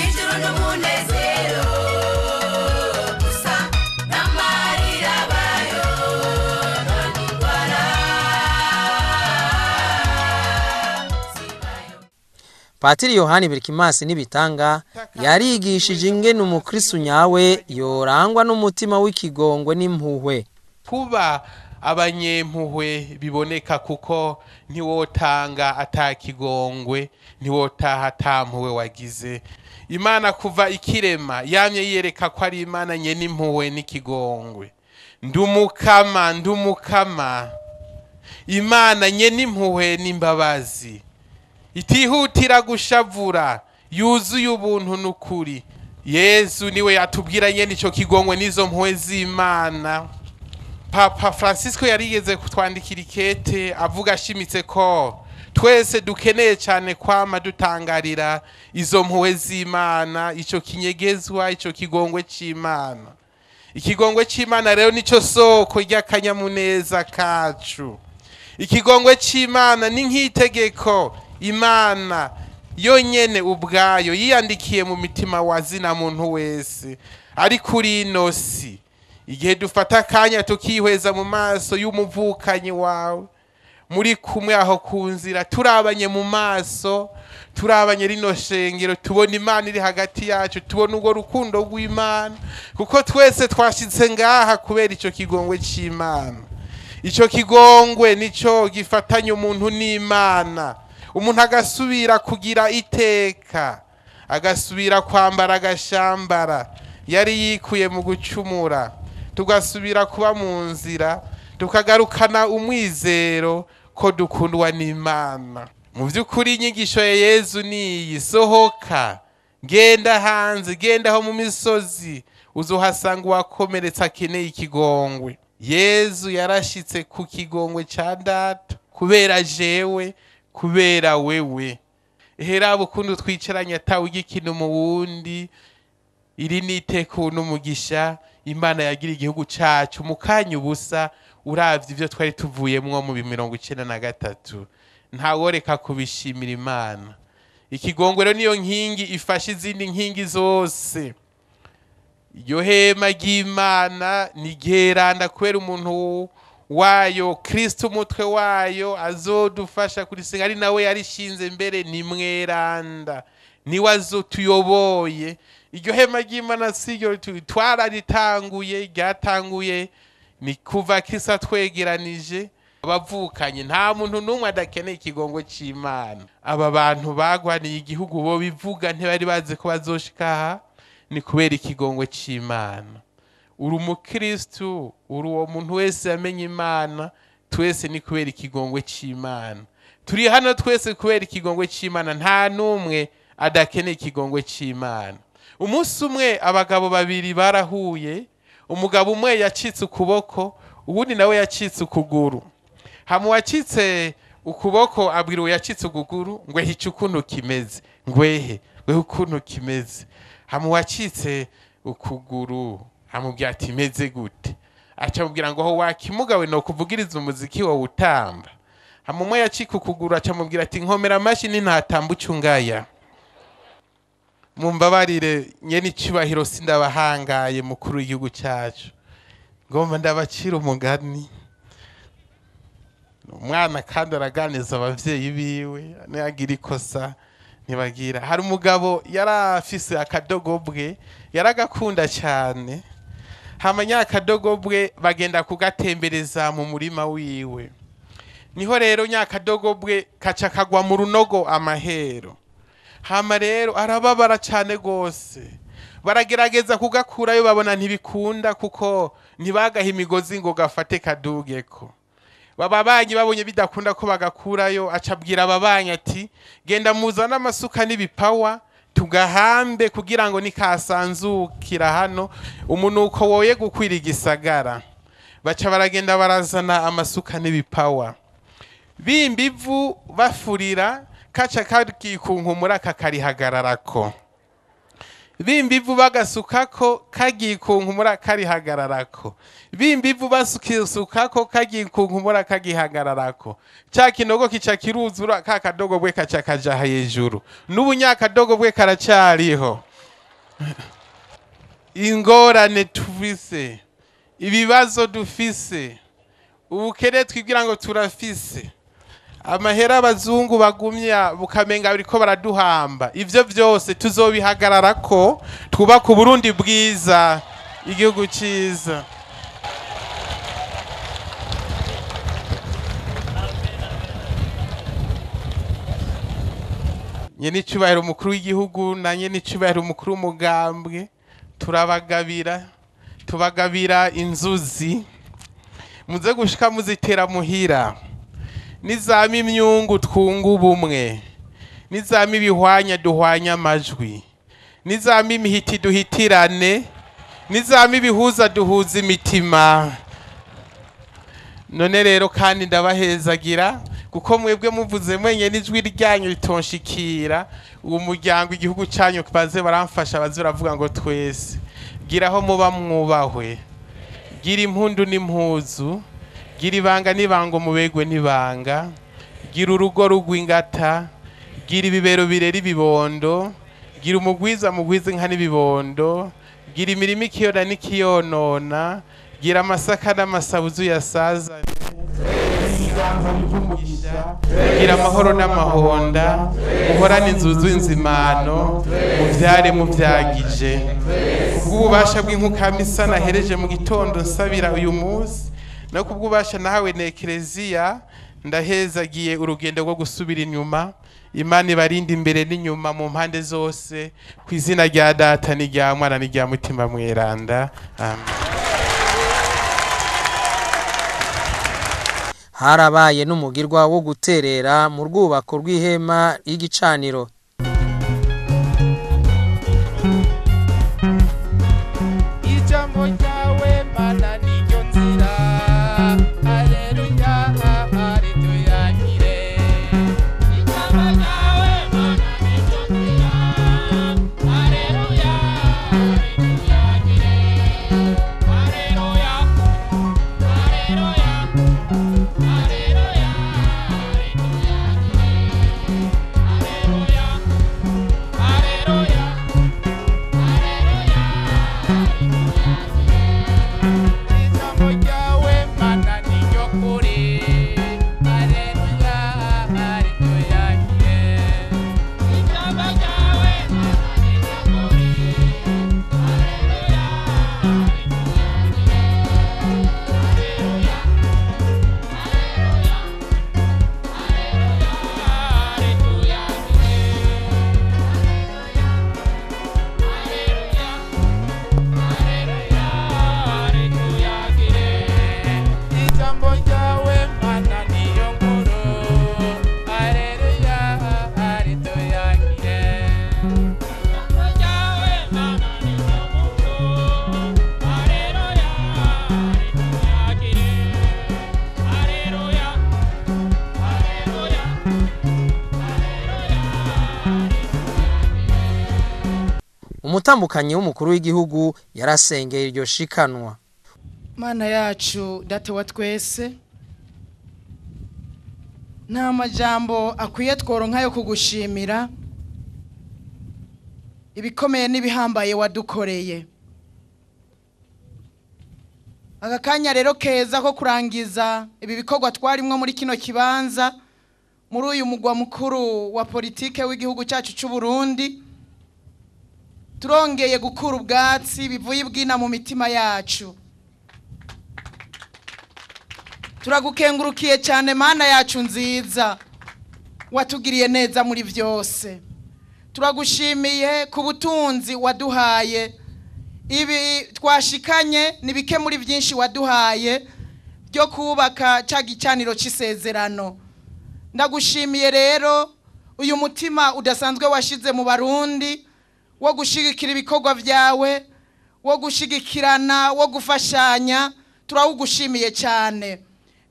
Ijuru n'umunezero gusa n'amarira bayo n'amigwara sibayo. Patiri Yohani Birikimasi Nibitanga yarigishije ingene umukristo nyawe yorangwa n'umutima w'ikigongwe n'impuhwe. kuba abanyempuhwe biboneka, kuko ntiwotanga atakigongwe, ntiwotaha atampuhwe wagize. Imana kuva ikirema yamye yereka ko ari Imana nyene impuhwe n'ikigongwe. Ndumukama, ndumukama, Imana nyene impuhwe n'imbabazi, itihutira gushavura, yuzuye ubuntu n'ukuri. Yesu niwe yatubwira nyene ico kigongwe n'izo mpuhwe z'Imana. Papa Francisco yarigeze kutwandikira ikete avuga ashimitse ko twese dukeneye cyane kwama dutangarira izo mpuhwe z'Imana, ico kinyegezwa, ico kigongwe c'Imana. Ikigongwe c'Imana rero nico soko ry'akanyamuneza kacu. Ikigongwe c'Imana ni nk'itegeko Imana yonyene ubwayo yiyandikiye mu mitima wa zina muntu wese ari kuri ino si. Igihe dufata akanya tukihweza mu maso y'umuvukanyi wawe, muri kumwe aho ku nzira, turabanye mu maso, turabanye rino shengero, tubona Imana iri hagati yacu, tubona urwo rukundo rw'Imana, kuko twese twashitse ngaha kubera ico kigongwe c'Imana. Ico kigongwe nico gifatanya umuntu n'Imana, umuntu agasubira kugira iteka, agasubira kwambara agashambara yari yikuye mu gucumura, tugasubira kuba mu nzira, tukagarukana umwizero ko dukundwa n'Imana. Mu by'ukuri inyigisho ya Yesu niyi: sohoka, genda hanze, genda aho mu misozi, uzohasanga uwakomeretse akeneye ikigongwe. Yesu yarashitse ku kigongwe ca Data kubera jewe, kubera wewe. Herabo kundu twicaranye atawe ikintu mu wundi, iri niteko n'umugisha Imana yagira igihugu cacu mu kanya ubusa. Uravye ivyo twari tuvuyemwo mu 1993, ntaworeka kubishimira Imana. Ikigongwe rero niyo nkingi ifasha izindi nkingi zose. Iryo hema ry'Imana ni geranda kubera umuntu wayo Kristo umutwe wayo azodufasha kurisenga, ari nawe yarishinze mbere ni mweranda, niwe azotuyoboye. Iryo hema ry'Imana siryo twararitanguye, ryatanguye ni kuva Kristo twegeranije abavukanye. Nta muntu n'umwe adakeneye ikigongo c'Imana. Aba bantu bagwaniye igihugu bo bivuga ntibari bazi ko bazoshika, ni kubera ikigongo c'Imana. Uri umukristu, uri uwo muntu wese yamenye Imana, twese ni kubera ikigongo c'Imana. Turi hano twese kubera ikigongo c'Imana, nta n'umwe adakeneye ikigongo c'Imana. Umunsi umwe abagabo babiri barahuye, umugabo umwe yacitse ukuboko, uwundi nawe yacitse ukuguru. Hamu wacitse ukuboko abwira uwo yacitse ukuguru ngo hica ukuntu kimeze, ngwehe ukuntu kimeze. Hamu wacitse ukuguru amubwira ati meze gute, acamubwira ngo ho wakimugawe no kuvugiriza umuziki wo utamba. Hamu umwe yacika ukuguru acamubwira ati nkomera amashi nintatamba ucungaya. Mumbabarire nyene icubahiro sindabahangaye mukuru w'igihugu cyacu, ngomba ndabacira umugani. Umwana kandi araganiza abavyeyi biwe, nagira ikosa ntibagira. Hari umugabo yarafise akadogobwe yaragakunda cyane, hamanya akadogobwe bagenda kugatembereza mu murima wiwe. Niho rero nyakadogobwe kaca kagwa mu runogo amahero. Hama rero arababara cyane gose, baragerageza kugakurayo babona ntibikunda kuko ntibagaha imigozi ngo gafate kadugeko. Bababanyi babonye bidakunda ko bagakurayo, acabwira ababanyi ati genda muzana amasuka n'ibipawa tugahambe kugira ngo nikasanzukira hano umunuko woye gukwira igisagara. Baca baragenda barazana amasuka n'ibipawa, bimbivu bafurira kaca kagikunkumura kakarihagararako. Bimbivu bagasukako kagikunkumura karihagararako. Bimbivu basukisukako kagikunkumura kagihagararako. Ca kinogo kica kiruzura kakadogobwe kaca kaja hejuru. N'ubunyakadogobwe karacariho. Ingorane tufise, ibibazo dufise, ubukene twibwira ngo turafise, amahera abazungu bagumya bukamenga biriko baraduhamba, ivyo byose tuzobihagararako twubaka Burundi bwiza, igihugu ciza. Nyene icubahiro umukuru w'igihugu na nyene icubahiro umukuru w'umugambwe tubagabira inzuzi, muze gushika muzitera muhira. Nizama imyungu twunga ubumwe, nizama ibihwanya duhwanya amajwi, nizama imihiti duhitirane, nizama ibihuza duhuza imitima. None rero kandi ndabahezagira kuko mwebwe muvuze mwenye n'ijwi ryanyu ritonshikira, uwo muryango igihugu cyanyu baze baramfasha, baze baravuga ngo twese giraho muba mwubahwe, gira impundu n'impuzu, gira ibanga n'ibango mubegwe n'ibanga, gira urugo rugwingata, gira ibibero birera ibibondo, gira umugwiza mugwize nka n'ibibondo, gira imirimo ikiyona n'ikiyonona, gira amasaka n'amasabuzu yasazane, gira amahoro n'amahonda, muhorane inzuzu inzimano, muvyare muvyagije. Kubw'ububasha bw'inkukama nahereje mu gitondo nsabira uyu munsi, no kubw'ubasha nahawe na Ekereziya ndahezagiye urugendo rwo gusubira inyuma. Imana ibarinde imbere n'inyuma mu mpande zose, ku izina rya Data n'irya Mwana n'irya Mutima Mweranda, amen. Harabaye n'umugirwa wo guterera mu rwubako rw'ihema y'igicaniro. Ijambo ryawe Mana niryo nzira, haleluya rituyagire. Ijambo ryawe Mana niryo nzira, haleluya rituyagire. Haleluya, haleluya, haleluya rituyagire. Haleluya. nyakuri aleluya rituyakire ijambo ryawe mana ni nyakuri aleluya rituyakire aleluya ijambo ryawe mana niyo nkuru aleluya rituyakire ijambo ryawe mana niyo nkuru aleluya rituyakire aleluya aleluya umutambukanyi w'umukuru w'igihugu yarasengeye iryo shikanwa. Mana yacu data wa twese, nta majambo akwiye tworonka yo kugushimira ibikomeye n'ibihambaye wadukoreye. Aka kanya rero keza ko kurangiza ibi bikorwa twarimwo muri kino kibanza muri uyu mugwa mukuru wa politike w'igihugu cyacu cy'u Burundi, turongeye gukura ubwatsi bivuye ibwina mu mitima yacu. Turagukengurukiye cyane Mana yacu nziza, watugiriye neza muri byose. Turagushimiye ku butunzi waduhaye, ibi twashikanye nibike muri byinshi waduhaye byo kubaka cya gicaniro cy'isezerano. Ndagushimiye rero uyu mutima udasanzwe washize mu Barundi wo gushigikira ibikorwa byawe, wo gushigikirana, wo gufashanya. Turawugushimiye cyane.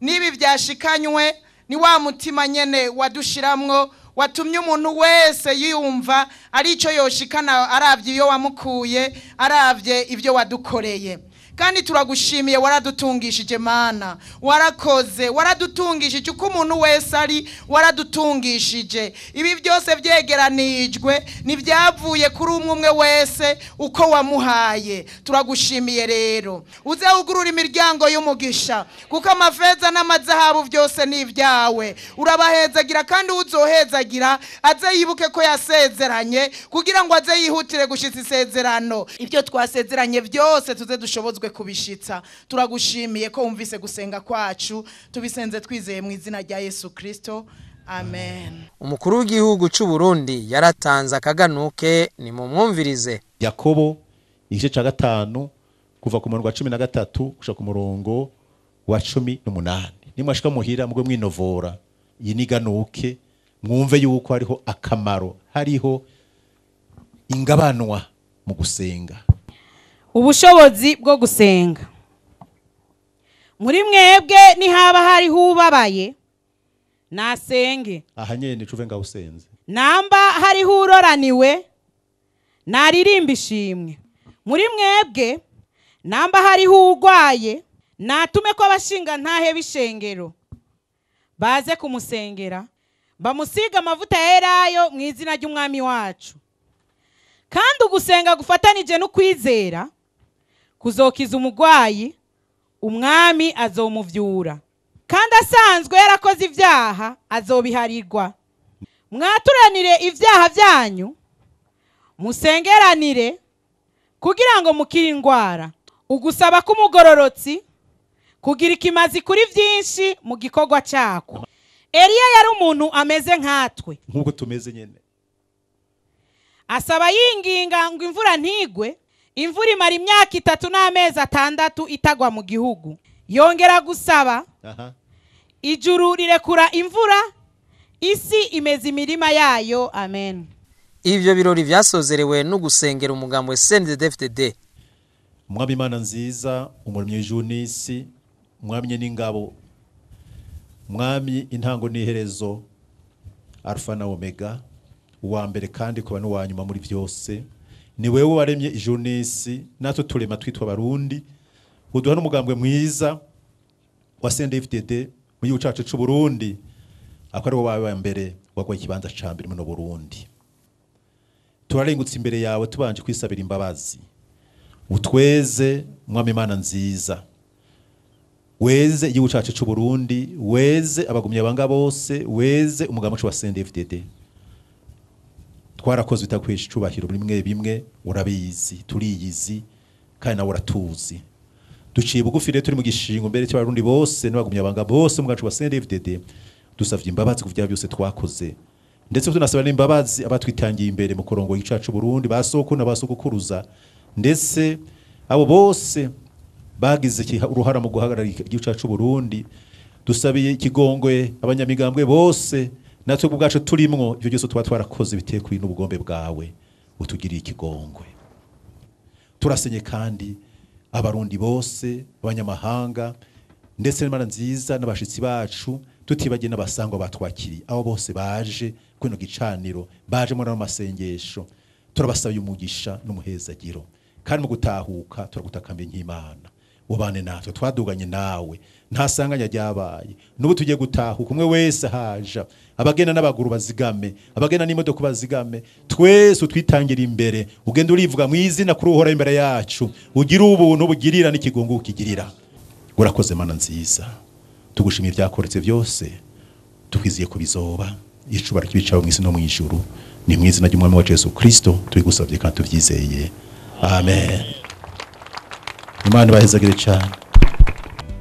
Nibi byashikanywe ni wa mutima nyene wadushiramwo, watumye umuntu wese yiyumva ari ico yoshikana, aravye iyo wamukuye, aravye ibyo wadukoreye. Kandi turagushimiye, waradutungishije Mana, warakoze, waradutungishije uko umuntu wese ari, waradutungishije. Ibi byose byegeranijwe nibyavuye kuri umwe wese uko wamuhaye. Turagushimiye rero, uze ugurura imiryango y'umugisha, kuko amafeza n'amazahabu byose ni ibyawe. Urabahezagira kandi uzohezagira aze yibuke ko yasezeranye, kugira ngo aze yihutire gushitsa isezerano. Ibyo twasezeranye byose tuze dushobozwe kubishitsa. Turagushimiye ko wumvise gusenga kwacu, tubisenze twizeye mu izina rya Yesu Kristo, amen. Umukuru w'igihugu cy'u Burundi yaratanze akaganuke, ni mu mwumvirize. Yakobo igice ca 5 kuva ku murongo wa 13 gushika ku murongo wa 18. Nimwashika muhira mugwe mwinovora iyi niganuke, mwumve yuko hariho akamaro, hariho ingabanwa mu gusenga. Ubushobozi bwo gusenga. Muri mwebwe nihaba hari hubabaye nasenge. Aha nyene cuve nga usenze. Namba hari huroraniwe naririmba ishimwe. Muri mwebwe namba hari hugwaye natume ko abashinga ntahe bishengero baze kumusengera, bamusiga amavuta yerayo mu izina ry'umwami wacu. Kandi ugusenga gufatanije no kwizera kuzokiza umugwayi, umwami azomuvyura. Kandi asanzwe yarakoze ivyaha azobiharirwa. Mwaturanire ivyaha byanyu, musengeranire kugira ngo mukire ingwara. Ugusaba k'umugororotsi kugira ikimazi kuri vyinshi mu gikorwa cyako. Eliya yari umuntu ameze nkatwe, nkuko tumeze nyene. Asaba yinginga ngo imvura ntigwe. Imvura imara imyaka 3 n'amezi 6 itagwa mu gihugu. Yongera gusaba, ijuru rirekura imvura, isi imeze imirima yayo, amen. Ivyo birori vyasozerewe no gusengera umugambo wa CNDD-FDD. Mwami Imana nziza, umuremyi w'ijuru n'isi, mwami n'ingabo, mwami intango n'iherezo, Alpha na Omega, uwa mbere kandi kuba n'uwa nyuma muri byose. Ni wewe waremye ijuru n'isi, natwe turema twitwa Abarundi. Uduha n'umugambwe mwiza wa CNDD-FDD mu gihugu cyacu cy'u Burundi, akari wo wawe mbere wagwaye ikibanza ca mbere mu Burundi. Turarengutse imbere yawe tubanje kwisabira imbabazi. Utweze mwami Imana nziza. weze igihugu cacu c'u Burundi, weze abagumya banga bose, weze umugambi wa CNDD-FDD. Twarakoze bitakwesha icubahiro bimwe bimwe, urabizi, turiyizi kandi nawe uratuzi. Duciye bugufi rero turi mu gishingo mbere cy'abarundi bose n'abagumya banga bose umugambi wa CNDD-FDD, dusavye imbabazi ku vya byose twakoze. Ndetse tunasaba n'imbabazi abatwitangiye imbere mu korongo y'icacu Burundi, basoko na basokukuruza, ndetse abo bose bagize uruhara mu guhagarara igihugu cyacu Burundi. Dusabiye ikigongwe abanyamigambwe bose, natwe ubwacu turimwo ibyo byose tuba twarakoze biteye kuri n'ubugombe bwawe, utugiriye ikigongwe. Turasenye kandi abarundi bose, abanyamahanga, ndetse n'Imana nziza n'abashitsi bacu, tutibagiye n'abasangwa batwakiriye, abo bose baje kwino gicaniro, baje muri amasengesho. Turabasabiye umugisha n'umuhezagiro, kandi mu gutahuka turagutakambe nk'Imana. Ubane natwe, twaduganye nawe, nta sanganya ryabaye. Nubu tugiye gutahuka, umwe wese haja, abagenda n'abaguru bazigame, abagenda n'imodoka bazigame, twese utwitangira imbere, ugenda urivuga mu izina kuri uhora imbere yacu, ugira ubuntu ubugirira n'ikigongo ukigirira. Urakoze Mana nziza, tugushimira ibyakoretse byose, tukwiziye kubizoba, icubara kibicaho mu isi no mu ijuru. Ni mu izina ry'Umwami wa Yesu Kristo tubigusabye kandi tubyizeye. Amen. Imana bahezagire cyane.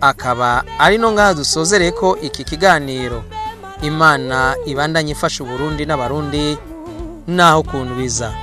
Akaba ari no ngaha dusozereye ko iki kiganiro. Imana ibandanye ifasha Uburundi n'abarundi naho kuntu biza.